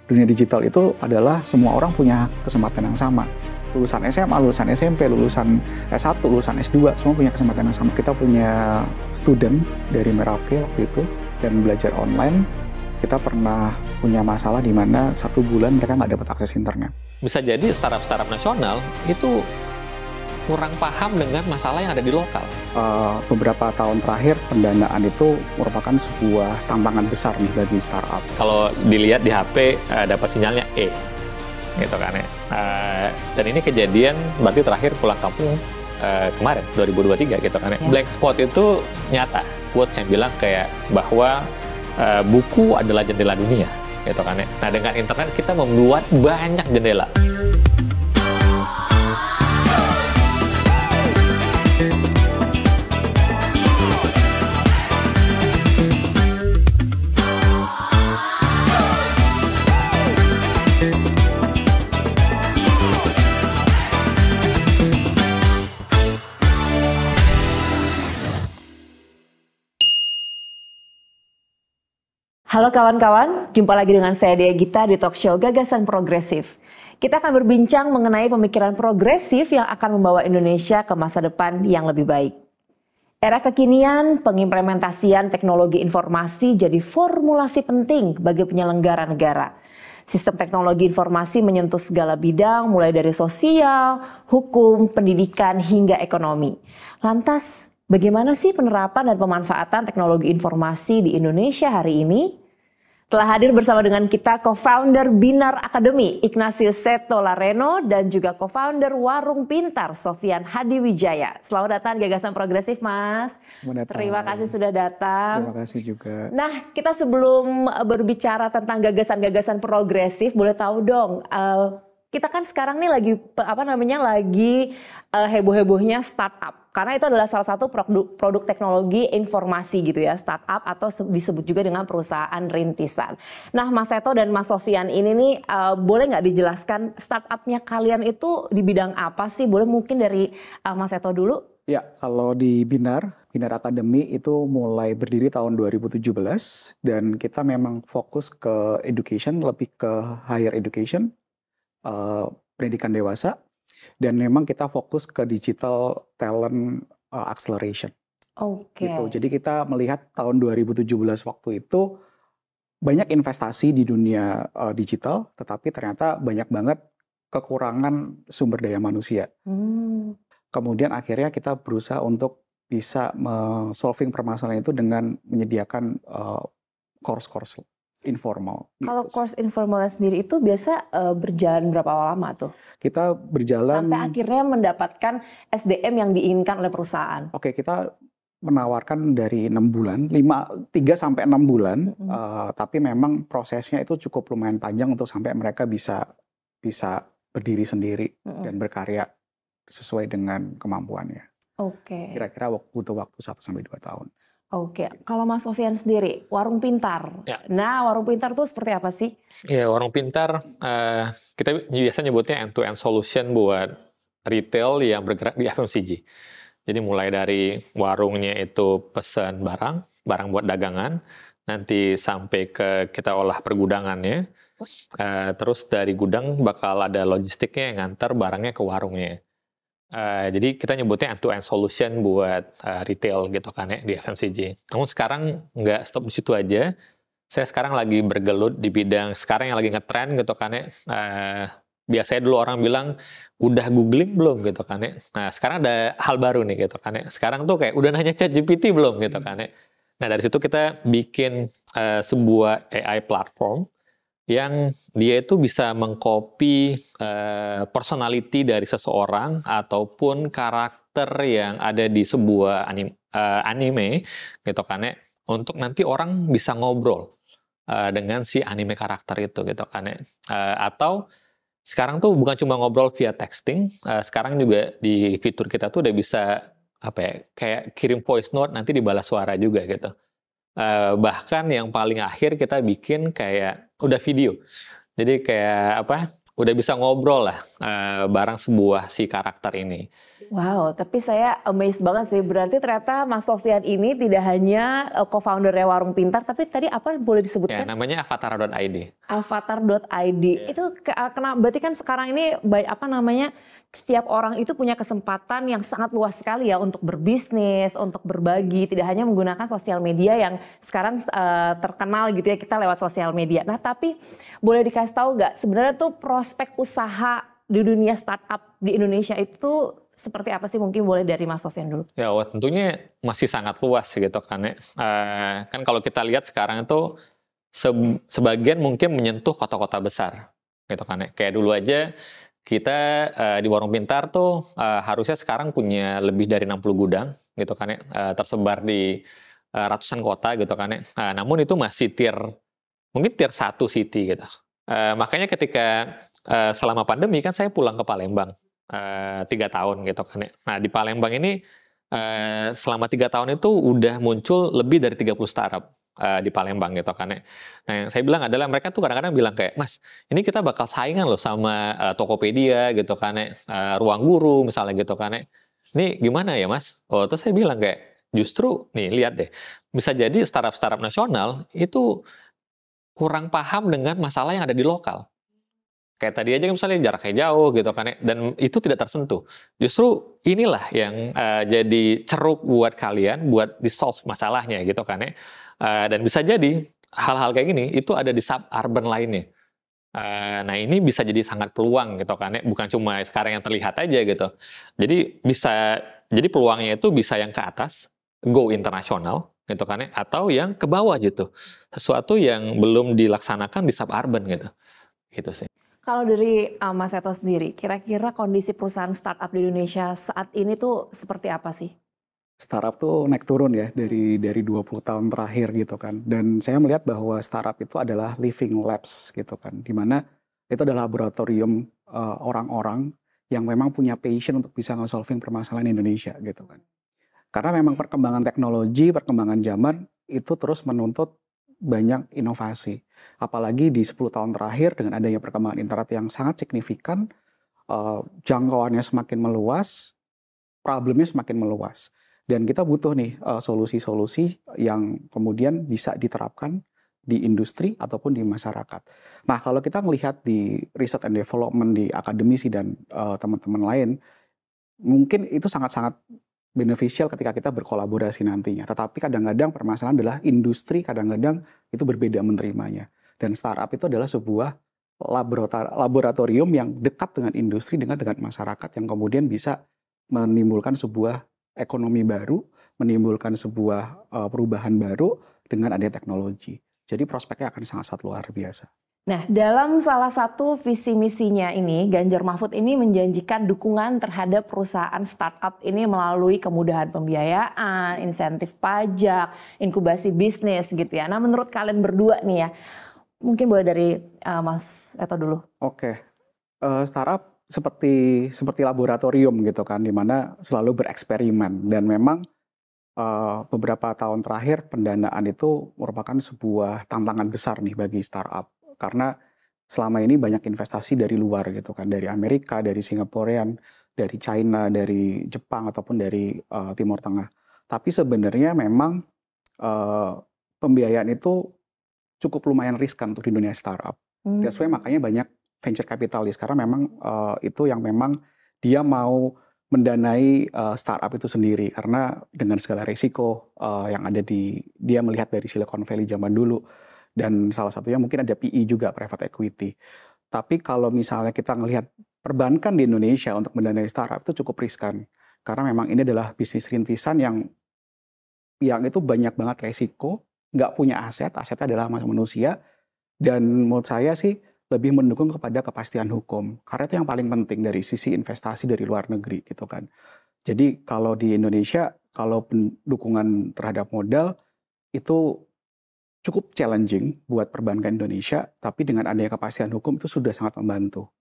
dunia digital itu adalah semua orang punya kesempatan yang sama. Lulusan SMA, lulusan SMP, lulusan S1, lulusan S2, semua punya kesempatan yang sama. Kita punya student dari Merauke waktu itu dan belajar online. Kita pernah punya masalah di mana 1 bulan mereka nggak dapat akses internet. Bisa jadi startup nasional itu kurang paham dengan masalah yang ada di lokal. Beberapa tahun terakhir pendanaan itu merupakan sebuah tantangan besar nih bagi startup. Kalau dilihat di HP dapat sinyalnya E, gitu kan ya. Dan ini kejadian berarti terakhir pulang kampung kemarin 2023 gitu kan ya. Blank spot itu nyata. Quotes yang bilang kayak bahwa buku adalah jendela dunia, gitu kan ya. Nah dengan internet kita membuat banyak jendela. Halo kawan-kawan, jumpa lagi dengan saya Dea Gita di talk show Gagasan Progresif. Kita akan berbincang mengenai pemikiran progresif yang akan membawa Indonesia ke masa depan yang lebih baik. Era kekinian, pengimplementasian teknologi informasi jadi formulasi penting bagi penyelenggara negara. Sistem teknologi informasi menyentuh segala bidang, mulai dari sosial, hukum, pendidikan, hingga ekonomi. Lantas, bagaimana sih penerapan dan pemanfaatan teknologi informasi di Indonesia hari ini? Telah hadir bersama dengan kita co-founder Binar Academy, Ignatius Seto Lareno, dan juga co-founder Warung Pintar, Sofian Hadiwijaya. Selamat datang Gagasan Progresif, Mas. Terima kasih sudah datang. Terima kasih juga. Nah, kita sebelum berbicara tentang gagasan-gagasan progresif, boleh tahu dong, kita kan sekarang nih lagi heboh-hebohnya startup. Karena itu adalah salah satu produk teknologi informasi gitu ya, startup atau disebut juga dengan perusahaan rintisan. Nah, Mas Seto dan Mas Sofian ini nih, boleh nggak dijelaskan startupnya kalian itu di bidang apa sih? Boleh mungkin dari Mas Seto dulu? Ya, kalau di Binar Academy itu mulai berdiri tahun 2017 dan kita memang fokus ke education, lebih ke higher education, pendidikan dewasa. Dan memang kita fokus ke digital talent acceleration. Oke. Gitu. Jadi kita melihat tahun 2017 waktu itu banyak investasi di dunia digital, tetapi ternyata banyak banget kekurangan sumber daya manusia. Kemudian akhirnya kita berusaha untuk bisa solving permasalahan itu dengan menyediakan course-course informal. Kalau gitu. course informalnya sendiri itu biasa berjalan berapa lama tuh? Kita berjalan sampai akhirnya mendapatkan SDM yang diinginkan oleh perusahaan. Oke, kita menawarkan dari 6 bulan, 3 sampai 6 bulan, tapi memang prosesnya itu cukup lumayan panjang untuk sampai mereka bisa berdiri sendiri dan berkarya sesuai dengan kemampuannya. Oke. Kira-kira butuh waktu 1 sampai 2 tahun. Oke, kalau Mas Sofian sendiri, Warung Pintar. Ya. Nah, Warung Pintar itu seperti apa sih? Ya, Warung Pintar, kita biasa nyebutnya end-to-end solution buat retail yang bergerak di FMCG. Jadi mulai dari warungnya itu pesan barang buat dagangan, nanti sampai ke kita olah pergudangannya, terus dari gudang bakal ada logistiknya yang ngantar barangnya ke warungnya. Jadi kita nyebutnya end-to-end solution buat retail gitu kan ya di FMCG. Namun sekarang nggak stop di situ aja. Saya sekarang lagi bergelut di bidang sekarang yang lagi ngetren gitu kan ya. Biasanya dulu orang bilang udah googling belum gitu kan ya. Nah sekarang ada hal baru nih gitu kan ya. Sekarang tuh kayak udah nanya ChatGPT belum gitu kan ya. Nah dari situ kita bikin sebuah AI platform yang dia itu bisa mengcopy personality dari seseorang ataupun karakter yang ada di sebuah anime gitu kan ya, untuk nanti orang bisa ngobrol dengan si anime karakter itu gitu kan ya. Atau sekarang tuh bukan cuma ngobrol via texting, sekarang juga di fitur kita tuh udah bisa kayak kirim voice note nanti dibalas suara juga gitu. Bahkan yang paling akhir kita bikin kayak udah video, jadi kayak udah bisa ngobrol lah bareng sebuah si karakter ini. Wow, tapi saya amazed banget sih. Berarti ternyata Mas Sofyan ini tidak hanya co-foundernya Warung Pintar, tapi tadi apa boleh Ya, disebutkan? namanya avatar.id. Avatar.id. Itu berarti kan sekarang ini apa namanya, setiap orang itu punya kesempatan yang sangat luas sekali ya untuk berbisnis, untuk berbagi, tidak hanya menggunakan sosial media yang sekarang terkenal gitu ya, kita lewat sosial media. Nah, tapi boleh dikasih tahu nggak sebenarnya tuh prospek usaha di dunia startup di Indonesia itu seperti apa sih? Mungkin boleh dari Mas Sofyan dulu. Ya, wah, tentunya masih sangat luas gitu kan ya. Kan kalau kita lihat sekarang itu sebagian mungkin menyentuh kota-kota besar gitu kan ya. Kayak dulu aja kita di Warung Pintar tuh harusnya sekarang punya lebih dari 60 gudang gitu kan ya, tersebar di ratusan kota gitu kan ya. Namun itu masih mungkin tier 1 city gitu. Makanya ketika selama pandemi kan saya pulang ke Palembang 3 tahun gitu kan ya. Nah, di Palembang ini selama 3 tahun itu udah muncul lebih dari 30 startup di Palembang gitu kan ya. Nah, yang saya bilang adalah mereka tuh kadang-kadang bilang kayak, Mas, ini kita bakal saingan loh sama Tokopedia gitu kan ya, Ruang Guru misalnya gitu kan ya. Ini gimana ya, Mas? Oh, terus saya bilang kayak, justru nih lihat deh, bisa jadi startup-startup nasional itu kurang paham dengan masalah yang ada di lokal. Kayak tadi aja kan misalnya jaraknya jauh gitu kan ya, dan itu tidak tersentuh. Justru inilah yang jadi ceruk buat kalian buat di-solve masalahnya gitu kan ya. Dan bisa jadi hal-hal kayak gini itu ada di suburban lainnya. Nah, ini bisa jadi sangat peluang gitu kan ya, bukan cuma sekarang yang terlihat aja gitu. Jadi peluangnya itu bisa yang ke atas, go internasional gitu kan ya, atau yang ke bawah gitu. Sesuatu yang belum dilaksanakan di suburban gitu. Gitu sih. Kalau dari Mas Seto sendiri, kira-kira kondisi perusahaan startup di Indonesia saat ini tuh seperti apa sih? Startup tuh naik turun ya dari 20 tahun terakhir gitu kan. Dan saya melihat bahwa startup itu adalah living labs gitu kan. Di mana itu adalah laboratorium orang-orang yang memang punya passion untuk bisa nge-solving permasalahan Indonesia gitu kan. Karena memang perkembangan teknologi, perkembangan zaman itu terus menuntut banyak inovasi. Apalagi di 10 tahun terakhir dengan adanya perkembangan internet yang sangat signifikan, jangkauannya semakin meluas, problemnya semakin meluas. Dan kita butuh nih solusi-solusi yang kemudian bisa diterapkan di industri ataupun di masyarakat. Nah, kalau kita melihat di research and development di akademisi dan teman-teman lain, mungkin itu sangat-sangat beneficial ketika kita berkolaborasi nantinya. Tetapi kadang-kadang permasalahan adalah industri kadang-kadang itu berbeda menerimanya. Dan startup itu adalah sebuah laboratorium yang dekat dengan industri, dengan masyarakat yang kemudian bisa menimbulkan sebuah ekonomi baru, menimbulkan sebuah perubahan baru dengan adanya teknologi. Jadi prospeknya akan sangat-sangat luar biasa. Nah, dalam salah satu visi misinya ini, Ganjar Mahfud ini menjanjikan dukungan terhadap perusahaan startup ini melalui kemudahan pembiayaan, insentif pajak, inkubasi bisnis gitu ya. Nah, menurut kalian berdua nih ya, mungkin boleh dari Mas Seto dulu. Oke, startup seperti laboratorium gitu kan, di mana selalu bereksperimen dan memang beberapa tahun terakhir pendanaan itu merupakan sebuah tantangan besar nih bagi startup. Karena selama ini banyak investasi dari luar gitu kan, dari Amerika, dari Singaporean, dari China, dari Jepang ataupun dari Timur Tengah. Tapi sebenarnya memang pembiayaan itu cukup lumayan riskan untuk di dunia startup. That's why makanya banyak venture capitalist karena memang itu yang memang dia mau mendanai startup itu sendiri karena dengan segala risiko yang ada dia melihat dari Silicon Valley zaman dulu. Dan salah satunya mungkin ada PE juga, private equity. Tapi kalau misalnya kita ngelihat perbankan di Indonesia untuk mendanai startup itu cukup riskan. Karena memang ini adalah bisnis rintisan yang itu banyak banget resiko, nggak punya asetnya adalah manusia. Dan menurut saya sih lebih mendukung kepada kepastian hukum. Karena itu yang paling penting dari sisi investasi dari luar negeri gitu kan. Jadi kalau di Indonesia, kalau dukungan terhadap modal itu cukup challenging buat perbankan Indonesia, tapi dengan adanya kepastian hukum itu sudah sangat membantu.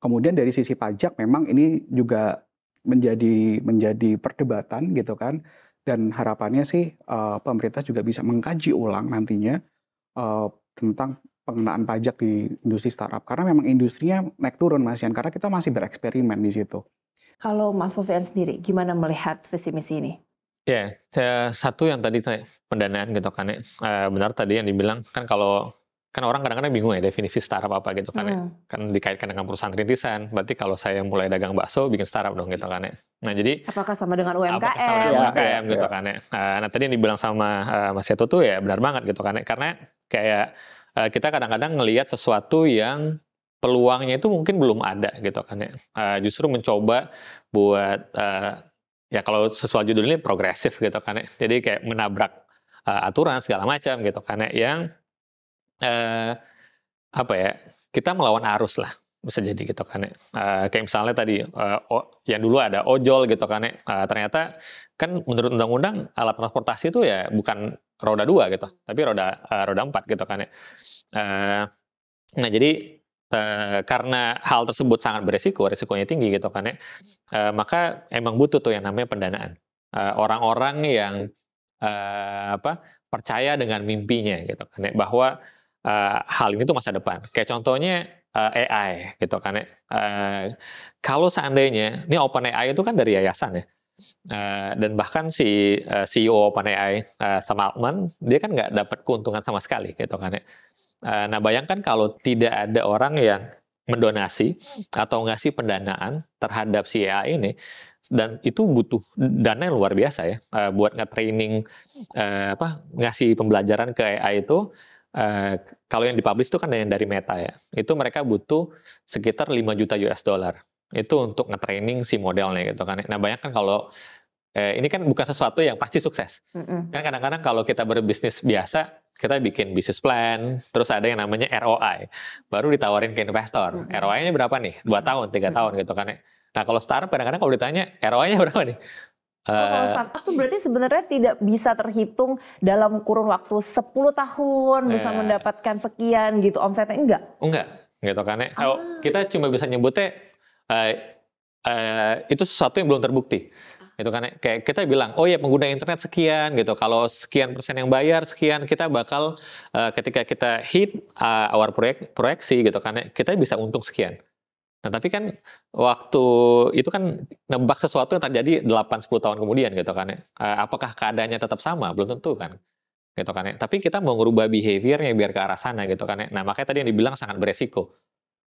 Kemudian dari sisi pajak memang ini juga menjadi perdebatan gitu kan, dan harapannya sih pemerintah juga bisa mengkaji ulang nantinya tentang pengenaan pajak di industri startup, karena memang industrinya naik turun Mas Yan, karena kita masih bereksperimen di situ. Kalau Mas Sofyan sendiri, gimana melihat visi misi ini? Ya, satu yang tadi pendanaan gitu kan ya. Benar tadi yang dibilang kan kalau kan orang kadang-kadang bingung ya definisi startup apa gitu kan ya. Kan dikaitkan dengan perusahaan rintisan. Berarti kalau saya mulai dagang bakso bikin startup dong gitu kan ya. Nah, jadi apakah sama dengan UMKM? apakah sama dengan UMKM gitu kan ya. Nah, tadi yang dibilang sama Mas Seto tuh ya benar banget gitu kan ya. Karena kayak kita kadang-kadang ngelihat sesuatu yang peluangnya itu mungkin belum ada gitu kan ya. Justru mencoba buat ya kalau sesuai judulnya progresif gitu kan ya. Jadi kayak menabrak aturan segala macam gitu kan ya. Yang apa ya, kita melawan arus lah bisa jadi gitu kan ya. Kayak misalnya tadi yang dulu ada ojol gitu kan ya. Ternyata kan menurut undang-undang alat transportasi itu ya bukan roda 2 gitu, tapi roda 4 gitu kan ya. Nah jadi karena hal tersebut sangat resikonya tinggi gitu kan ya. Maka emang butuh tuh yang namanya pendanaan. Orang-orang yang percaya dengan mimpinya gitu kan ya, bahwa hal ini tuh masa depan. Kayak contohnya AI gitu kan ya. Kalau seandainya ini OpenAI itu kan dari yayasan ya. Dan bahkan si CEO OpenAI Sam Altman dia kan nggak dapat keuntungan sama sekali gitu kan ya. Nah bayangkan kalau tidak ada orang yang mendonasi atau ngasih pendanaan terhadap si AI ini, dan itu butuh dana yang luar biasa ya buat nge-training ngasih pembelajaran ke AI itu. Kalau yang dipublish itu kan yang dari Meta ya, itu mereka butuh sekitar 5 juta US dollar itu untuk nge-training si modelnya gitu kan. Nah bayangkan kalau ini kan bukan sesuatu yang pasti sukses. Kan kadang-kadang kalau kita berbisnis biasa, kita bikin business plan, terus ada yang namanya ROI, baru ditawarin ke investor. ROI-nya berapa nih? 2 tahun, 3 tahun gitu kan. Nah kalau startup kadang-kadang kalau ditanya ROI-nya berapa nih? Kalau startup tuh berarti sebenarnya tidak bisa terhitung dalam kurun waktu 10 tahun bisa mendapatkan sekian gitu omsetnya, enggak? Enggak, gitu kan ya. Kita cuma bisa nyebutnya itu sesuatu yang belum terbukti. Gitu kan ya. Kayak kita bilang, oh ya pengguna internet sekian gitu. Kalau sekian persen yang bayar sekian, kita bakal ketika kita hit our proyeksi gitu kan ya, kita bisa untung sekian. Nah, tapi kan waktu itu kan nebak sesuatu yang terjadi 8-10 tahun kemudian gitu kan ya. Apakah keadaannya tetap sama? Belum tentu kan. Gitu kan ya. Tapi kita mau ngerubah behavior-nya biar ke arah sana gitu kan ya. Nah, makanya tadi yang dibilang sangat beresiko.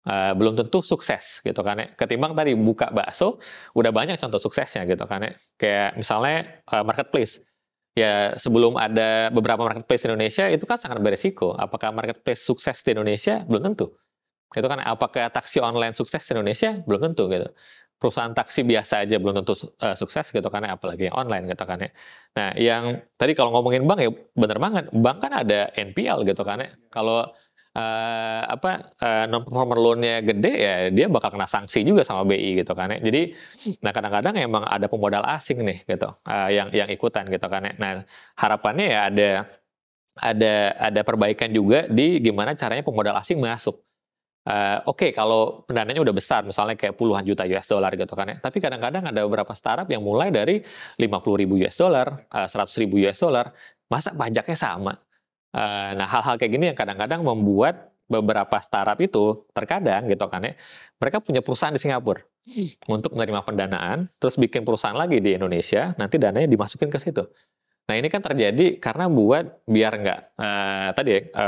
Belum tentu sukses gitu kan ya. Ketimbang tadi buka bakso, udah banyak contoh suksesnya gitu kan ya. Kayak misalnya marketplace. Ya sebelum ada beberapa marketplace di Indonesia itu kan sangat beresiko. Apakah marketplace sukses di Indonesia? Belum tentu. Gitu kan, apakah taksi online sukses di Indonesia? Belum tentu gitu. Perusahaan taksi biasa aja belum tentu sukses gitu kan, apalagi yang online gitu kan ya. Nah, yang tadi kalau ngomongin bank ya bener banget, bank kan ada NPL gitu kan ya. Kalau non performer loan-nya gede ya dia bakal kena sanksi juga sama BI gitu kan ya. Jadi nah kadang-kadang emang ada pemodal asing nih gitu yang ikutan gitu kan ya. Nah, harapannya ya ada perbaikan juga di gimana caranya pemodal asing masuk. Oke, kalau pendanaannya udah besar, misalnya kayak puluhan juta US dollar gitu kan ya. Tapi kadang-kadang ada beberapa startup yang mulai dari 50.000 US dollar, 100.000 US dollar, masa pajaknya sama? Nah, hal-hal kayak gini yang kadang-kadang membuat beberapa startup itu terkadang gitu kan ya, mereka punya perusahaan di Singapura untuk menerima pendanaan, terus bikin perusahaan lagi di Indonesia, nanti dananya dimasukin ke situ. Nah ini kan terjadi karena buat biar nggak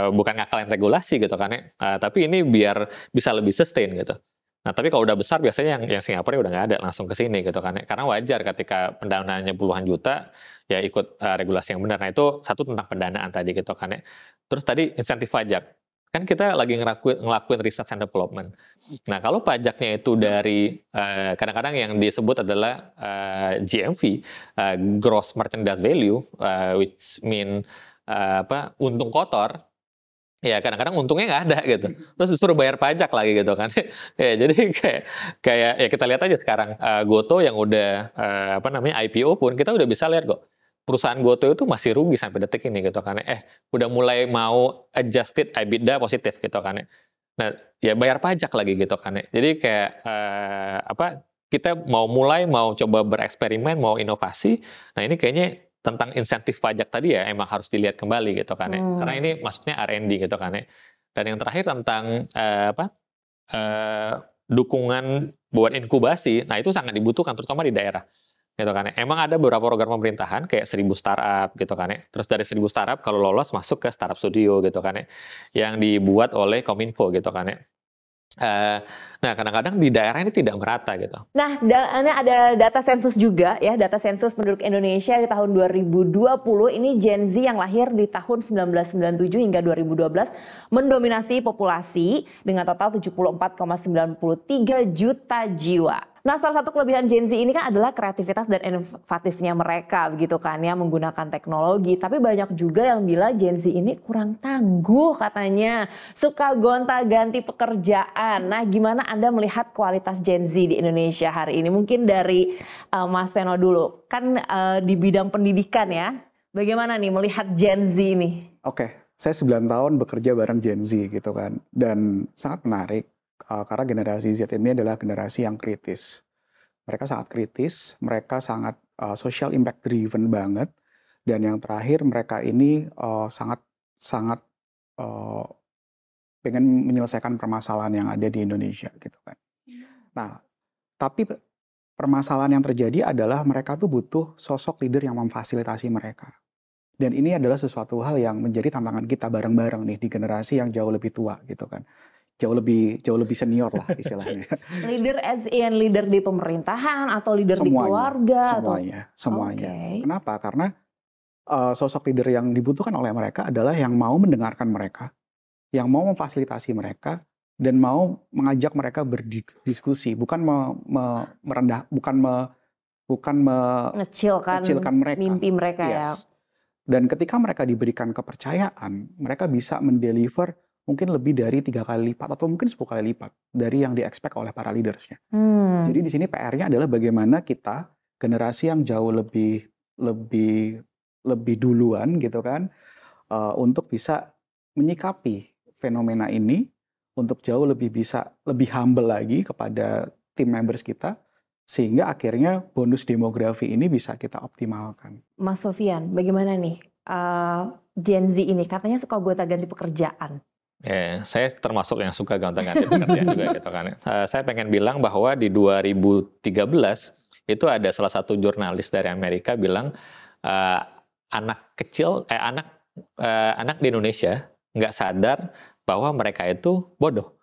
bukan ngakalin regulasi gitu kan ya, tapi ini biar bisa lebih sustain gitu. Nah tapi kalau udah besar biasanya yang Singapura udah nggak ada langsung ke sini gitu kan ya, karena wajar ketika pendanaannya puluhan juta ya ikut regulasi yang benar. Nah itu satu tentang pendanaan tadi gitu kan ya. Terus tadi insentif pajak. Kan kita lagi ngelakuin research and development. Nah, kalau pajaknya itu dari kadang-kadang yang disebut adalah GMV, gross merchandise value, which mean untung kotor. Ya kadang-kadang untungnya nggak ada gitu. Terus disuruh bayar pajak lagi gitu kan. Ya jadi kayak ya kita lihat aja sekarang Goto yang udah IPO pun kita udah bisa lihat kok. Perusahaan Goto itu masih rugi sampai detik ini gitu kan. Udah mulai mau adjusted EBITDA positif gitu kan. Nah, ya bayar pajak lagi gitu kan. Jadi kayak kita mau coba bereksperimen, mau inovasi. Nah, ini kayaknya tentang insentif pajak tadi ya emang harus dilihat kembali gitu kan. Karena ini maksudnya R&D gitu kan. Dan yang terakhir tentang dukungan buat inkubasi, nah itu sangat dibutuhkan terutama di daerah. Gitu kan. Emang ada beberapa program pemerintahan kayak 1000 startup gitu kan. Terus dari 1000 startup kalau lolos masuk ke startup studio gitu kan, yang dibuat oleh Kominfo gitu kan. Nah, kadang-kadang di daerah ini tidak merata gitu. Nah, ada data sensus juga ya, data sensus penduduk Indonesia di tahun 2020 ini Gen Z yang lahir di tahun 1997 hingga 2012 mendominasi populasi dengan total 74,93 juta jiwa. Nah, salah satu kelebihan Gen Z ini kan adalah kreativitas dan inovatifnya mereka begitu kan ya, menggunakan teknologi. Tapi banyak juga yang bilang Gen Z ini kurang tangguh katanya, suka gonta-ganti pekerjaan. Nah, gimana Anda melihat kualitas Gen Z di Indonesia hari ini? Mungkin dari Mas Seno dulu, kan di bidang pendidikan ya. Bagaimana nih melihat Gen Z ini? Oke, saya 9 tahun bekerja bareng Gen Z gitu kan. Dan sangat menarik. Karena generasi Z ini adalah generasi yang kritis. Mereka sangat kritis, mereka sangat social impact driven banget. Dan yang terakhir mereka ini sangat pengen menyelesaikan permasalahan yang ada di Indonesia gitu kan. Nah, tapi permasalahan yang terjadi adalah mereka tuh butuh sosok leader yang memfasilitasi mereka. Dan ini adalah sesuatu hal yang menjadi tantangan kita bareng-bareng nih di generasi yang jauh lebih tua gitu kan. Jauh lebih senior lah istilahnya. Leader as in leader di pemerintahan atau leader di keluarga? Semuanya. Okay. Kenapa? Karena sosok leader yang dibutuhkan oleh mereka adalah yang mau mendengarkan mereka, yang mau memfasilitasi mereka, dan mau mengajak mereka berdiskusi, bukan mengecilkan mereka. Mimpi mereka ya. Dan ketika mereka diberikan kepercayaan, mereka bisa mendeliver mungkin lebih dari 3 kali lipat atau mungkin 10 kali lipat dari yang di-expect oleh para leadersnya. Jadi di sini PR-nya adalah bagaimana kita generasi yang jauh lebih duluan gitu kan, untuk bisa menyikapi fenomena ini, untuk jauh lebih humble lagi kepada tim members kita, sehingga akhirnya bonus demografi ini bisa kita optimalkan. Mas Sofian, bagaimana nih Gen Z ini katanya suka gonta-ganti pekerjaan? Saya termasuk yang suka gonta-ganti pekerjaan juga gitu kan. Saya pengen bilang bahwa di 2013 itu ada salah satu jurnalis dari Amerika bilang anak di Indonesia nggak sadar bahwa mereka itu bodoh.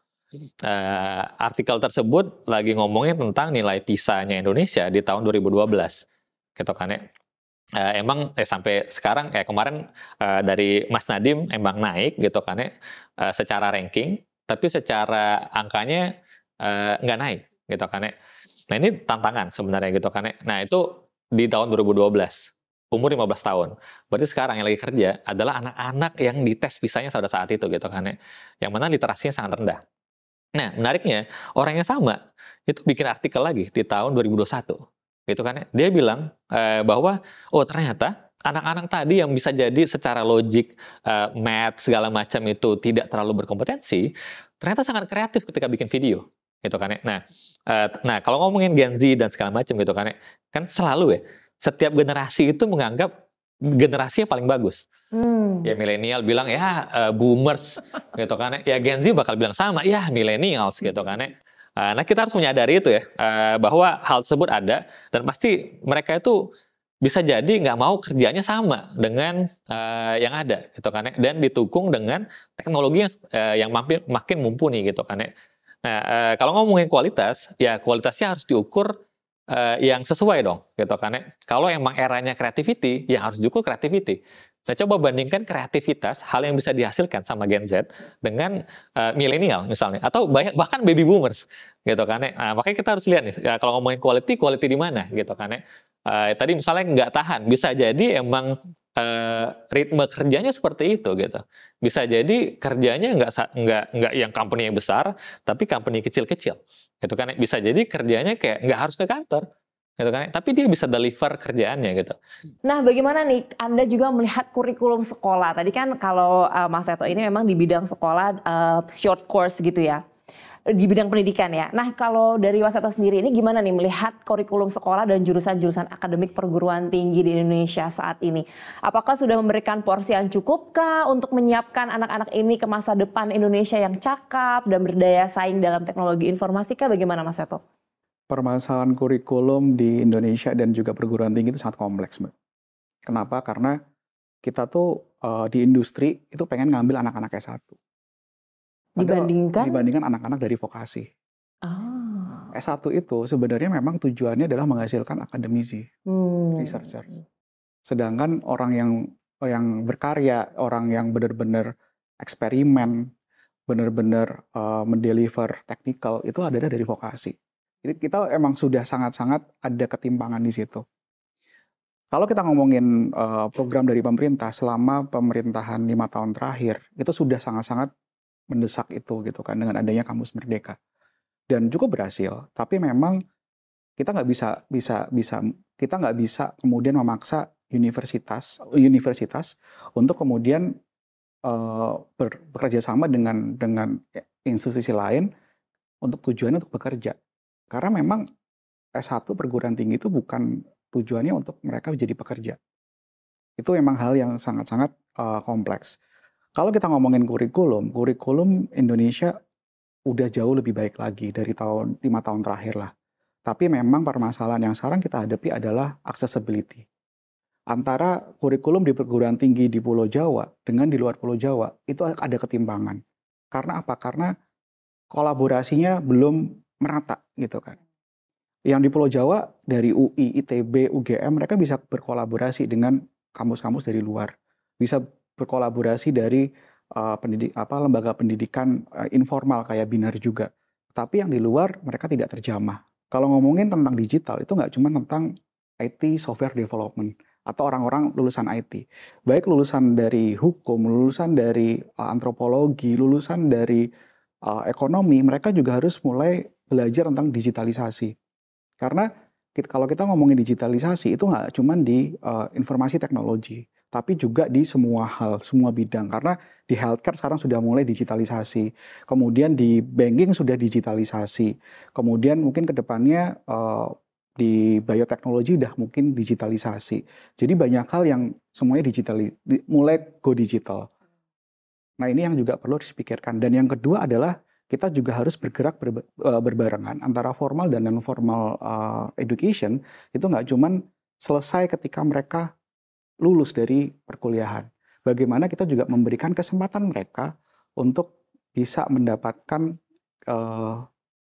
Artikel tersebut lagi ngomongin tentang nilai PISA-nya Indonesia di tahun 2012 gitu kan ya. Emang sampai sekarang kemarin dari Mas Nadiem emang naik gitu kan ya, secara ranking, tapi secara angkanya nggak naik gitu kan ya. Nah ini tantangan sebenarnya gitu kan ya. Nah itu di tahun 2012, umur 15 tahun. Berarti sekarang yang lagi kerja adalah anak-anak yang dites PISA-nya pada saat itu gitu kan ya. Yang mana literasinya sangat rendah. Nah menariknya orang yang sama itu bikin artikel lagi di tahun 2021. Gitu kan ya. Dia bilang bahwa ternyata anak-anak tadi yang bisa jadi secara logik, math segala macam itu tidak terlalu berkompetensi, ternyata sangat kreatif ketika bikin video, gitu kan ya. Nah kalau ngomongin Gen Z dan segala macam gitu kan ya, kan selalu ya setiap generasi itu menganggap generasi yang paling bagus. Ya milenial bilang ya boomers, gitu kan ya. Ya Gen Z bakal bilang sama, ya millennials gitu kan ya. Nah kita harus menyadari itu ya, bahwa hal tersebut ada dan pasti mereka itu bisa jadi nggak mau kerjanya sama dengan yang ada gitu kan ya, dan didukung dengan teknologi yang makin mumpuni gitu kan ya. Nah kalau ngomongin kualitas, ya kualitasnya harus diukur yang sesuai dong gitu kan ya. Kalau emang eranya creativity, ya harus diukur creativity. Nah, coba bandingkan kreativitas, hal yang bisa dihasilkan sama Gen Z dengan milenial misalnya, atau bahkan baby boomers, gitu kan ya. Nah, makanya kita harus lihat nih, ya, kalau ngomongin quality di mana, gitu kan ya. Tadi misalnya nggak tahan, bisa jadi emang ritme kerjanya seperti itu, gitu. Bisa jadi kerjanya nggak yang company yang besar, tapi company kecil-kecil, gitu kan ya. Bisa jadi kerjanya kayak nggak harus ke kantor. Gitu kan, tapi dia bisa deliver kerjaannya gitu. Nah, bagaimana nih Anda juga melihat kurikulum sekolah? Tadi kan kalau Mas Seto ini memang di bidang sekolah short course gitu ya. di bidang pendidikan ya. Nah, kalau dari Mas Seto sendiri ini gimana nih melihat kurikulum sekolah dan jurusan-jurusan akademik perguruan tinggi di Indonesia saat ini? Apakah sudah memberikan porsi yang cukupkah untuk menyiapkan anak-anak ini ke masa depan Indonesia yang cakap dan berdaya saing dalam teknologi informasi kah? Bagaimana Mas Seto? Permasalahan kurikulum di Indonesia dan juga perguruan tinggi itu sangat kompleks, Mbak. Kenapa? Karena kita tuh di industri itu pengen ngambil anak-anak S1. Dibandingkan anak-anak dari vokasi. S1 itu sebenarnya memang tujuannya adalah menghasilkan akademisi, researchers. Sedangkan orang yang berkarya, orang yang benar-benar eksperimen, benar-benar mendeliver technical itu adalah dari vokasi. Jadi kita emang sudah sangat-sangat ada ketimpangan di situ. Kalau kita ngomongin program dari pemerintah selama pemerintahan 5 tahun terakhir, itu sudah sangat-sangat mendesak itu gitu kan dengan adanya Kampus Merdeka. Dan cukup berhasil, tapi memang kita nggak bisa kemudian memaksa universitas untuk kemudian bekerja sama dengan institusi lain untuk tujuannya untuk bekerja. Karena memang S1 perguruan tinggi itu bukan tujuannya untuk mereka menjadi pekerja. Itu memang hal yang sangat-sangat kompleks. Kalau kita ngomongin kurikulum Indonesia udah jauh lebih baik lagi dari 5 tahun terakhir lah. Tapi memang permasalahan yang sekarang kita hadapi adalah accessibility. Antara kurikulum di perguruan tinggi di Pulau Jawa dengan di luar Pulau Jawa, itu ada ketimpangan. Karena apa? Karena kolaborasinya belum merata gitu kan. Yang di Pulau Jawa dari UI, ITB, UGM mereka bisa berkolaborasi dengan kampus-kampus dari luar. Bisa berkolaborasi dari lembaga pendidikan informal kayak Binar juga. Tapi yang di luar mereka tidak terjamah. Kalau ngomongin tentang digital itu nggak cuma tentang IT software development atau orang-orang lulusan IT. Baik lulusan dari hukum, lulusan dari antropologi, lulusan dari ekonomi, mereka juga harus mulai belajar tentang digitalisasi. Karena kalau kita ngomongin digitalisasi itu nggak cuma di informasi teknologi, tapi juga di semua hal, semua bidang. Karena di healthcare sekarang sudah mulai digitalisasi, kemudian di banking sudah digitalisasi, kemudian mungkin ke depannya di bioteknologi udah mungkin digitalisasi. Jadi banyak hal yang semuanya mulai go digital. Nah ini yang juga perlu dipikirkan. Dan yang kedua adalah kita juga harus bergerak berbarengan antara formal dan non-formal education. Itu nggak cuman selesai ketika mereka lulus dari perkuliahan. Bagaimana kita juga memberikan kesempatan mereka untuk bisa mendapatkan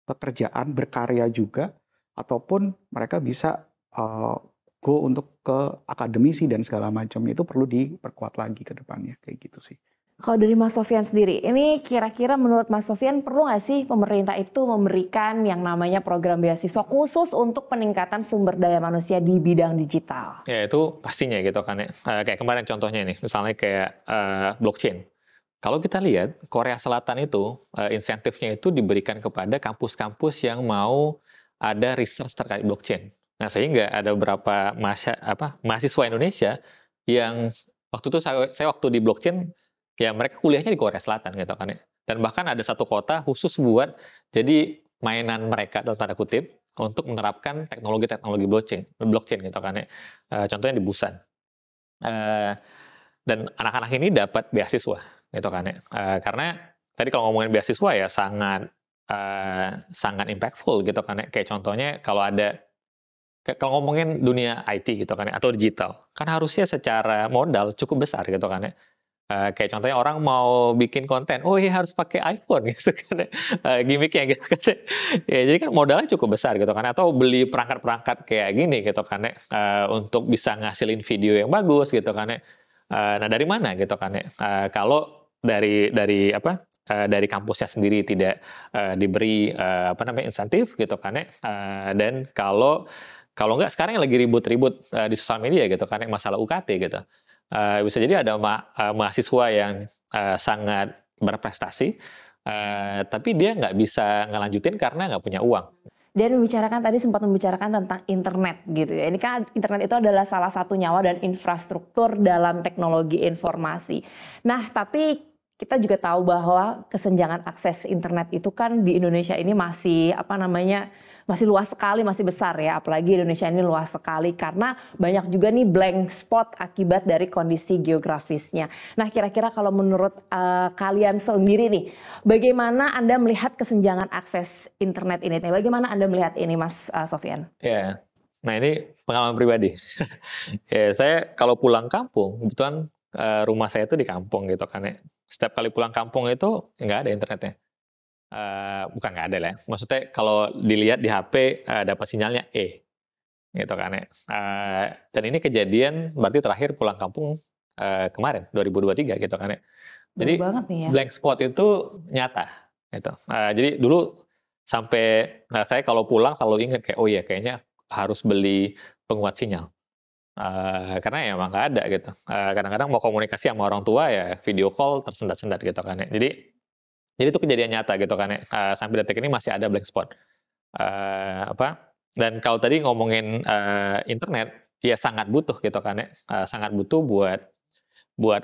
pekerjaan, berkarya juga, ataupun mereka bisa go untuk ke akademisi dan segala macam. Itu perlu diperkuat lagi ke depannya, kayak gitu sih. Kalau dari Mas Sofyan sendiri, ini kira-kira menurut Mas Sofyan perlu nggak sih pemerintah itu memberikan yang namanya program beasiswa khusus untuk peningkatan sumber daya manusia di bidang digital? Ya itu pastinya gitu kan ya. Kayak kemarin contohnya nih, misalnya kayak blockchain. Kalau kita lihat Korea Selatan itu insentifnya itu diberikan kepada kampus-kampus yang mau ada research terkait blockchain. Nah sehingga ada beberapa mahasiswa Indonesia yang waktu itu saya waktu di blockchain ya mereka kuliahnya di Korea Selatan gitu kan ya. Dan bahkan ada satu kota khusus buat jadi mainan mereka dalam tanda kutip untuk menerapkan teknologi blockchain gitu kan ya. Contohnya di Busan. Dan anak-anak ini dapat beasiswa gitu kan ya. Karena tadi kalau ngomongin beasiswa ya sangat impactful gitu kan ya. Kayak contohnya kalau ngomongin dunia IT gitu kan ya, atau digital, kan harusnya secara modal cukup besar gitu kan ya. Kayak contohnya orang mau bikin konten, oh iya harus pakai iPhone gitu kan, gimmicknya gitu kan. Ya, jadi kan modalnya cukup besar gitu kan, atau beli perangkat-perangkat kayak gini gitu kan, untuk bisa ngasilin video yang bagus gitu kan. Nah dari mana gitu kan? Kalau dari kampusnya sendiri tidak diberi insentif gitu kan, dan kalau nggak sekarang yang lagi ribut-ribut di sosial media gitu kan, masalah UKT gitu. Bisa jadi ada mahasiswa yang sangat berprestasi, tapi dia nggak bisa ngelanjutin karena nggak punya uang. Dan sempat membicarakan tentang internet gitu ya. Ini kan internet itu adalah salah satu nyawa dan infrastruktur dalam teknologi informasi. Nah, tapi kita juga tahu bahwa kesenjangan akses internet itu kan di Indonesia ini masih masih luas sekali, masih besar ya. Apalagi Indonesia ini luas sekali karena banyak juga nih blank spot akibat dari kondisi geografisnya. Nah, kira-kira kalau menurut kalian sendiri nih, bagaimana Anda melihat kesenjangan akses internet ini? Bagaimana Anda melihat ini, Mas Sofyan? Ya, nah ini pengalaman pribadi. Ya, saya kalau pulang kampung, kebetulan rumah saya itu di kampung gitu kan ya. Setiap kali pulang kampung itu nggak ada internetnya. Bukan nggak ada lah ya. Maksudnya kalau dilihat di HP dapat sinyalnya gitu kan ya. Dan ini kejadian berarti terakhir pulang kampung kemarin 2023 gitu kan ya. Jadi banget nih ya. Blank spot itu nyata gitu. Jadi dulu sampai saya kalau pulang selalu ingat kayak kayaknya harus beli penguat sinyal. Karena ya emang nggak ada gitu. Kadang-kadang mau komunikasi sama orang tua ya video call tersendat-sendat gitu kan ya. Jadi itu kejadian nyata gitu kan ya. Sampai detik ini masih ada blank spot. Dan kalau tadi ngomongin internet ya sangat butuh gitu kan ya. Sangat butuh buat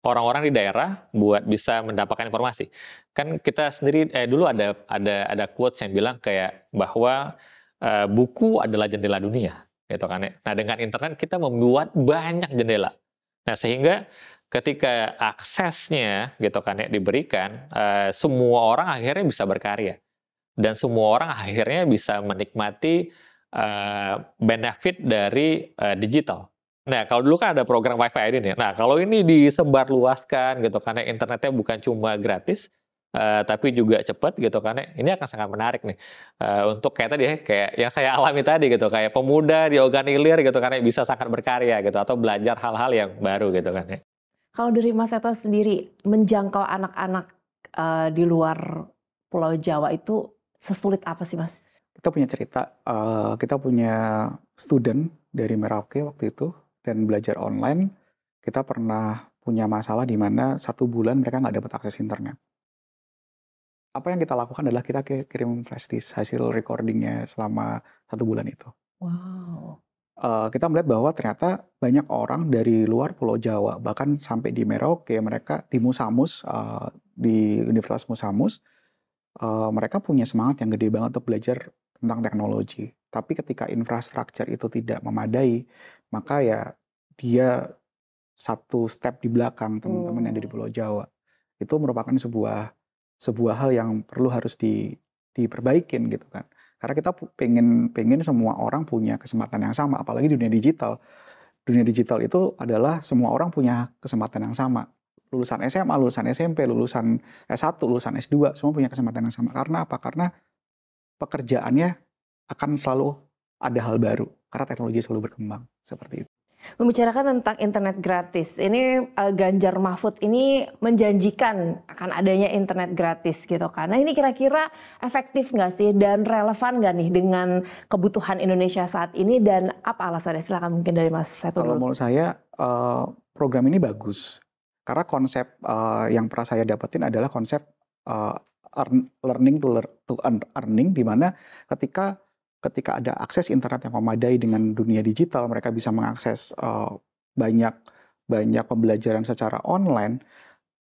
orang-orang di daerah buat bisa mendapatkan informasi. Kan kita sendiri dulu ada quotes yang bilang kayak bahwa buku adalah jendela dunia gitu kan ya. Nah, dengan internet kita membuat banyak jendela. Nah, sehingga ketika aksesnya gitu kan ya diberikan, semua orang akhirnya bisa berkarya. Dan semua orang akhirnya bisa menikmati benefit dari digital. Nah, kalau dulu kan ada program Wi-Fi ini nih. Nah, kalau ini disebarluaskan gitu kan ya, internetnya bukan cuma gratis, tapi juga cepat gitu kan ya. Ini akan sangat menarik nih untuk kayak tadi ya, kayak yang saya alami tadi gitu, kayak pemuda di Oganilir gitu kan ya bisa sangat berkarya gitu atau belajar hal-hal yang baru gitu kan ya. Kalau dari Mas Seto sendiri menjangkau anak-anak di luar Pulau Jawa itu sesulit apa sih, Mas? Kita punya cerita, kita punya student dari Merauke waktu itu dan belajar online. Kita pernah punya masalah di mana 1 bulan mereka nggak dapat akses internet. Apa yang kita lakukan adalah kita kirim flash disk hasil recordingnya selama 1 bulan itu. Wow. Kita melihat bahwa ternyata banyak orang dari luar Pulau Jawa, bahkan sampai di Merauke, mereka di Musamus, di Universitas Musamus, mereka punya semangat yang gede banget untuk belajar tentang teknologi. Tapi ketika infrastruktur itu tidak memadai, maka ya dia 1 step di belakang teman-teman yang ada di Pulau Jawa. Itu merupakan sebuah hal yang perlu harus diperbaikin gitu kan. Karena kita pengen semua orang punya kesempatan yang sama, apalagi di dunia digital. Dunia digital itu adalah semua orang punya kesempatan yang sama. Lulusan SMA, lulusan SMP, lulusan S1, lulusan S2, semua punya kesempatan yang sama. Karena apa? Karena pekerjaannya akan selalu ada hal baru. Karena teknologi selalu berkembang, seperti itu. Membicarakan tentang internet gratis, ini Ganjar Mahfud ini menjanjikan akan adanya internet gratis gitu kan. Nah, ini kira-kira efektif nggak sih dan relevan nggak nih dengan kebutuhan Indonesia saat ini dan apa alasannya? Silakan mungkin dari Mas Seto dulu. Kalau menurut saya program ini bagus. Karena konsep yang pernah saya dapetin adalah konsep learning to earning, di mana ketika ada akses internet yang memadai dengan dunia digital, mereka bisa mengakses banyak pembelajaran secara online,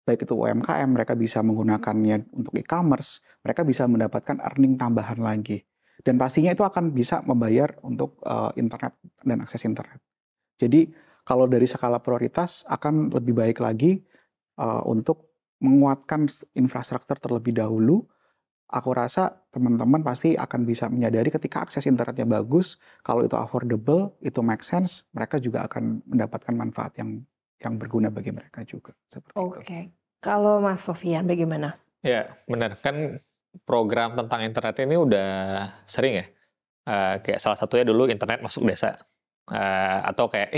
baik itu UMKM, mereka bisa menggunakannya untuk e-commerce, mereka bisa mendapatkan earning tambahan lagi. Dan pastinya itu akan bisa membayar untuk internet dan akses internet. Jadi kalau dari skala prioritas akan lebih baik lagi untuk menguatkan infrastruktur terlebih dahulu. Aku rasa teman-teman pasti akan bisa menyadari ketika akses internetnya bagus, kalau itu affordable, itu make sense, mereka juga akan mendapatkan manfaat yang berguna bagi mereka juga. Oke. Kalau Mas Sofyan bagaimana? Ya, benar. Kan program tentang internet ini udah sering ya. Kayak salah satunya dulu internet masuk desa. Atau kayak,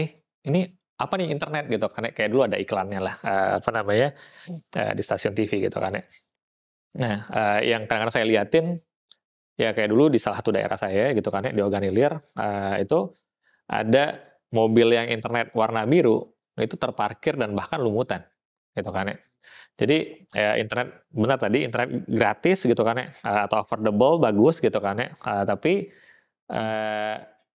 ini apa nih internet gitu kan. Kayak dulu ada iklannya lah, di stasiun TV gitu kan ya. Nah, yang kadang-kadang saya liatin, ya kayak dulu di salah satu daerah saya gitu kan ya, di Oganilir, itu ada mobil yang internet warna biru, itu terparkir dan bahkan lumutan, gitu kan ya. Jadi, internet, benar tadi, internet gratis gitu kan ya, atau affordable, bagus gitu kan ya, tapi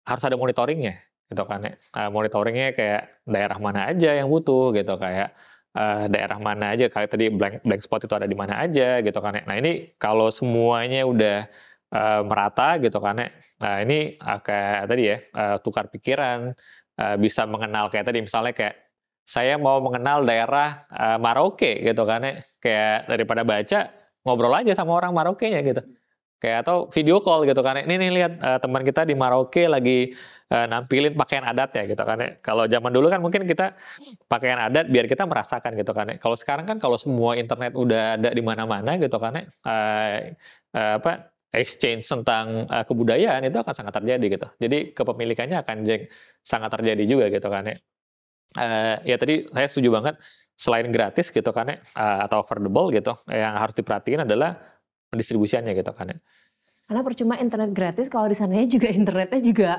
harus ada monitoringnya, gitu kan ya. Monitoringnya kayak daerah mana aja yang butuh gitu, kayak daerah mana aja, kayak tadi blank spot itu ada di mana aja gitu kan ya. Nah ini kalau semuanya udah merata gitu kan ya, nah ini kayak tadi ya, tukar pikiran, bisa mengenal kayak tadi misalnya kayak saya mau mengenal daerah Merauke gitu kan ya, kayak daripada baca, ngobrol aja sama orang Merauke-nya gitu. Kayak atau video call gitu kan. Ini nih lihat teman kita di Merauke lagi nampilin pakaian adat ya gitu kan ya. Kalau zaman dulu kan mungkin kita pakaian adat biar kita merasakan gitu kan ya. Kalau sekarang kan kalau semua internet udah ada di mana-mana gitu kan ya. Exchange tentang kebudayaan itu akan sangat terjadi gitu. Jadi kepemilikannya akan sangat terjadi juga gitu kan ya. Ya tadi saya setuju banget selain gratis gitu kan ya, atau affordable gitu, yang harus diperhatiin adalah pendistribusiannya gitu kan ya. Karena percuma internet gratis kalau di sananya juga internetnya juga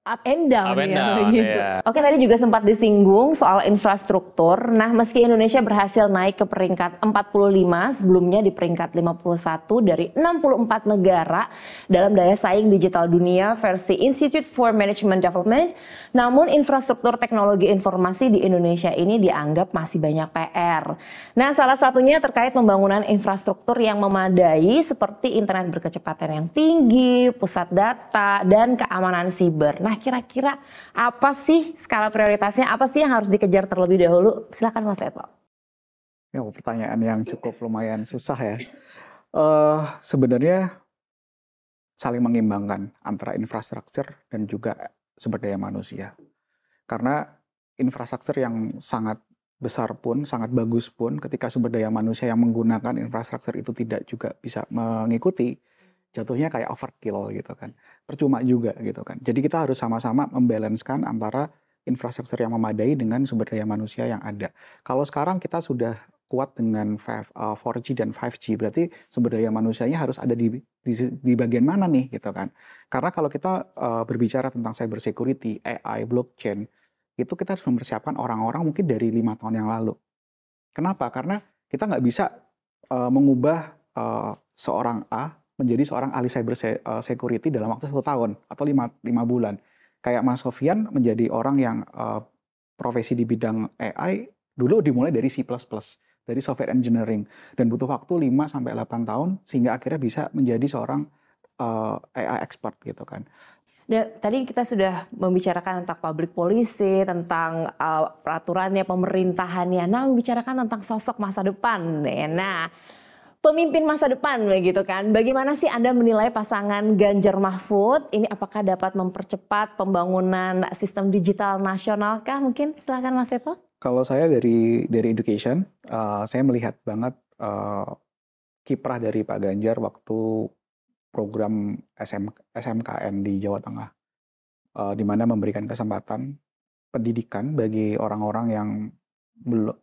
up and down Up and ya down, begitu. iya. Oke, tadi juga sempat disinggung soal infrastruktur. Nah, meski Indonesia berhasil naik ke peringkat 45, sebelumnya di peringkat 51 dari 64 negara dalam daya saing digital dunia versi Institute for Management Development, namun infrastruktur teknologi informasi di Indonesia ini dianggap masih banyak PR. Nah, salah satunya terkait pembangunan infrastruktur yang memadai seperti internet berkecepatan yang tinggi, pusat data, dan keamanan siber. Nah, kira-kira apa sih skala prioritasnya? Apa sih yang harus dikejar terlebih dahulu? Silakan Mas Eto. Ya, pertanyaan yang cukup lumayan susah ya. Sebenarnya saling mengimbangkan antara infrastruktur dan juga sumber daya manusia. Karena infrastruktur yang sangat besar pun, sangat bagus pun, ketika sumber daya manusia yang menggunakan infrastruktur itu tidak juga bisa mengikuti, jatuhnya kayak overkill gitu kan. Percuma juga gitu kan. Jadi kita harus sama-sama membalancekan antara infrastruktur yang memadai dengan sumber daya manusia yang ada. Kalau sekarang kita sudah kuat dengan 4G dan 5G, berarti sumber daya manusianya harus ada di bagian mana nih gitu kan. Karena kalau kita berbicara tentang cyber security, AI, blockchain, itu kita harus mempersiapkan orang-orang mungkin dari 5 tahun yang lalu. Kenapa? Karena kita nggak bisa mengubah seorang A menjadi seorang ahli cyber security dalam waktu 1 tahun atau 5 bulan. Kayak Mas Sofian menjadi orang yang profesi di bidang AI dulu dimulai dari C++, dari software engineering, dan butuh waktu 5-8 tahun sehingga akhirnya bisa menjadi seorang AI expert gitu kan. Dan tadi kita sudah membicarakan tentang public policy, tentang peraturannya, pemerintahannya. Nah, membicarakan tentang sosok masa depan. Nah, pemimpin masa depan begitu kan. Bagaimana sih Anda menilai pasangan Ganjar Mahfud? Ini apakah dapat mempercepat pembangunan sistem digital nasional kah? Mungkin silakan Mas Eto. Kalau saya dari education, saya melihat banget kiprah dari Pak Ganjar waktu program SMKN di Jawa Tengah, di mana memberikan kesempatan pendidikan bagi orang-orang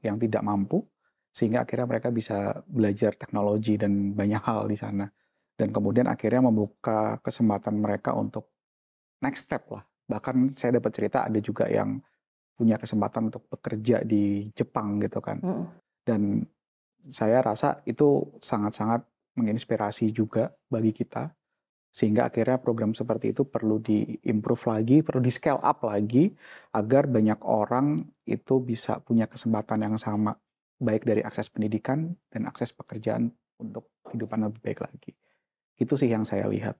yang tidak mampu, sehingga akhirnya mereka bisa belajar teknologi dan banyak hal di sana. Dan kemudian akhirnya membuka kesempatan mereka untuk next step lah. Bahkan saya dapat cerita ada juga yang punya kesempatan untuk bekerja di Jepang gitu kan. Dan saya rasa itu sangat-sangat menginspirasi juga bagi kita. Sehingga akhirnya program seperti itu perlu di-improve lagi, perlu di-scale up lagi, agar banyak orang itu bisa punya kesempatan yang sama, baik dari akses pendidikan dan akses pekerjaan untuk kehidupan lebih baik lagi. Itu sih yang saya lihat.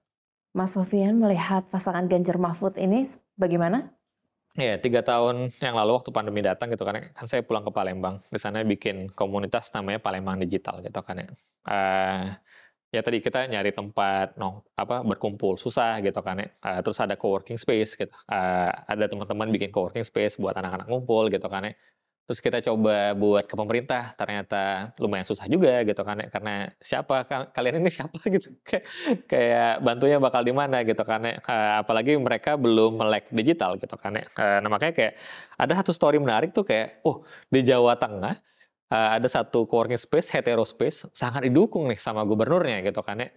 Mas Sofian melihat pasangan Ganjar Mahfud ini bagaimana? Ya, 3 tahun yang lalu waktu pandemi datang gitu kan saya pulang ke Palembang. Di sana bikin komunitas namanya Palembang Digital gitu kan ya. Ya tadi kita nyari tempat berkumpul susah gitu kan ya. Terus ada coworking space gitu. Ada teman-teman bikin coworking space buat anak-anak ngumpul gitu kan ya. Terus kita coba buat ke pemerintah, ternyata lumayan susah juga gitu kan ya, karena siapa kalian ini siapa gitu, kayak bantunya bakal di mana gitu kan ya, apalagi mereka belum melek digital gitu kan ya. Nah makanya kayak ada satu story menarik tuh kayak, di Jawa Tengah ada satu coworking space, hetero space, sangat didukung nih sama gubernurnya gitu kan ya.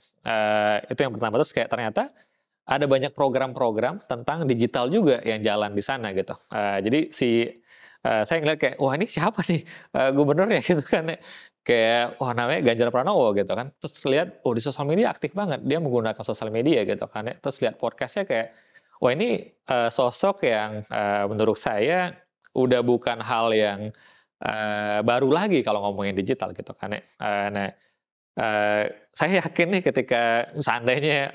Itu yang pertama. Terus kayak ternyata ada banyak program-program tentang digital juga yang jalan di sana gitu. Jadi saya ngeliat kayak, wah ini siapa nih gubernurnya gitu kan. Kayak, wah namanya Ganjar Pranowo gitu kan. Terus lihat, di sosial media aktif banget. Dia menggunakan sosial media gitu kan. Terus lihat podcastnya kayak, wah ini sosok yang menurut saya udah bukan hal yang baru lagi kalau ngomongin digital gitu kan ya. Saya yakin nih ketika seandainya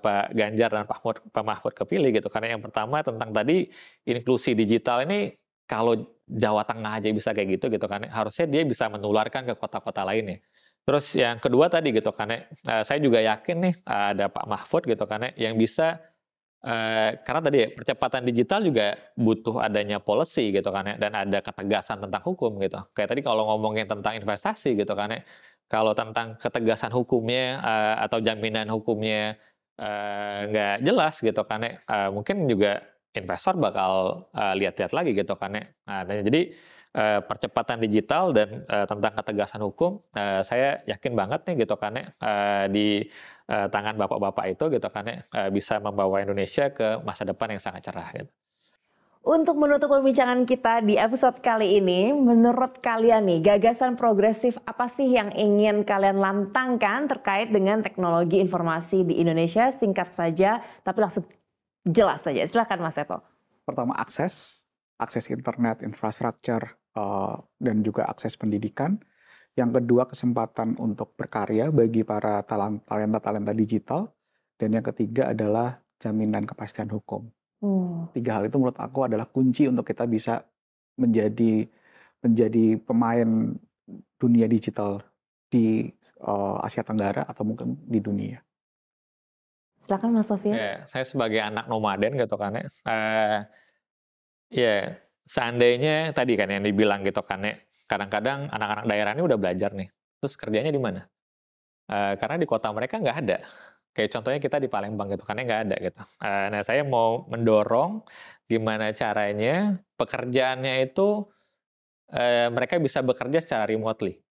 Pak Ganjar dan Pak Mahfud kepilih gitu, karena yang pertama tentang tadi inklusi digital ini kalau Jawa Tengah aja bisa kayak gitu kan, harusnya dia bisa menularkan ke kota-kota lainnya. Terus yang kedua tadi gitu kan, saya juga yakin nih ada Pak Mahfud gitu kan, yang bisa karena tadi ya, percepatan digital juga butuh adanya policy gitu kan dan ada ketegasan tentang hukum gitu. Kayak tadi kalau ngomongin tentang investasi gitu kan kalau tentang ketegasan hukumnya atau jaminan hukumnya nggak jelas gitu kan mungkin juga investor bakal lihat-lihat lagi gitu kan jadi percepatan digital dan tentang ketegasan hukum saya yakin banget nih gitu kan di tangan bapak-bapak itu gitu kan bisa membawa Indonesia ke masa depan yang sangat cerah gitu. Untuk menutup perbincangan kita di episode kali ini, menurut kalian nih, gagasan progresif apa sih yang ingin kalian lantangkan terkait dengan teknologi informasi di Indonesia? Singkat saja, tapi langsung jelas saja. Silakan Mas Seto. Pertama, akses internet, infrastruktur, dan juga akses pendidikan. Yang kedua, kesempatan untuk berkarya bagi para talenta-talenta digital. Dan yang ketiga adalah jaminan kepastian hukum. 3 hal itu menurut aku adalah kunci untuk kita bisa menjadi pemain dunia digital di Asia Tenggara atau mungkin di dunia. Silakan Mas Sofyan. Ya, saya sebagai anak nomaden gitu kan ya seandainya tadi kan yang dibilang gitu kan kadang-kadang anak-anak daerah ini udah belajar nih, terus kerjanya di mana? Karena di kota mereka nggak ada. Kayak contohnya kita di Palembang gitu, karena nggak ada gitu. Nah, saya mau mendorong gimana caranya pekerjaannya itu mereka bisa bekerja secara remotely,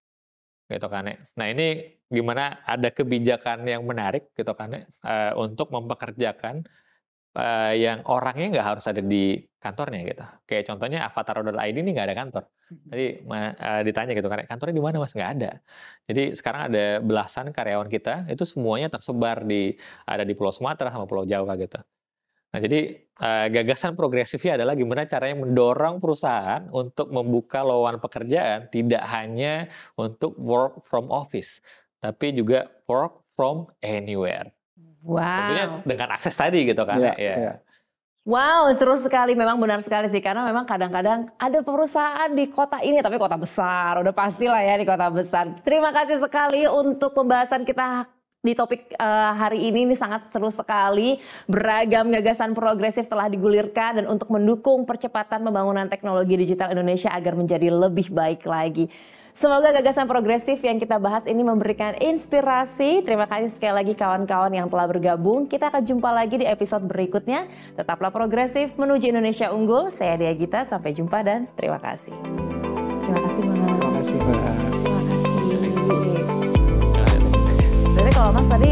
gitu kan ya. Nah ini gimana ada kebijakan yang menarik gitu kan ya, untuk mempekerjakan yang orangnya nggak harus ada di kantornya gitu. Kayak contohnya Avatar.id ini nggak ada kantor. Jadi ditanya gitu kan, kantornya di mana Mas? Nggak ada. Jadi sekarang ada belasan karyawan kita, itu semuanya tersebar ada di Pulau Sumatera sama Pulau Jawa gitu. Nah jadi gagasan progresifnya adalah gimana caranya mendorong perusahaan untuk membuka lowongan pekerjaan tidak hanya untuk work from office, tapi juga work from anywhere. Wow. Tentunya dengan akses tadi gitu kan ya. Wow, seru sekali. Memang benar sekali sih. Karena memang kadang-kadang ada perusahaan di kota ini, tapi kota besar. Udah pastilah ya di kota besar. Terima kasih sekali untuk pembahasan kita di topik hari ini. Ini sangat seru sekali. Beragam gagasan progresif telah digulirkan. Dan untuk mendukung percepatan pembangunan teknologi digital Indonesia agar menjadi lebih baik lagi. Semoga gagasan progresif yang kita bahas ini memberikan inspirasi. Terima kasih sekali lagi kawan-kawan yang telah bergabung. Kita akan jumpa lagi di episode berikutnya. Tetaplah progresif menuju Indonesia unggul. Saya Dea Gita, sampai jumpa dan terima kasih. Terima kasih Mas. Terima kasih Mbak. Terima kasih. Berarti kalau Mas tadi